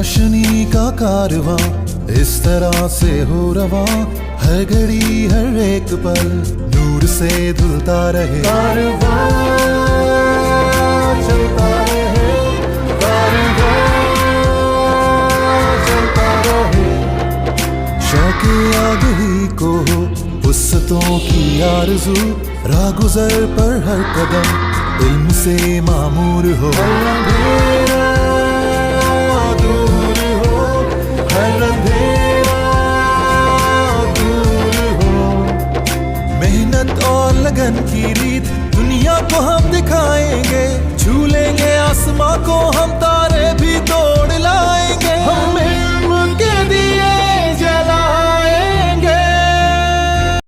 रोशनी का कारवां इस तरह से हो रवां, हर घड़ी हर एक पल नूर से धुलता रहे। कारवां चलता रहे, कारवां चलता रहे। शौक़े आगही को हो वुस्अतों की आरज़ू, राह गुज़र पर हर कदम इल्म से मामूर हो। हर अंधेरा दूर हो, हर अंधेरा दूर हो। मेहनत और लगन की रीत दुनिया को हम दिखाएंगे, छू लेंगे आसमां को हम तारे भी तोड़ लाएंगे। हम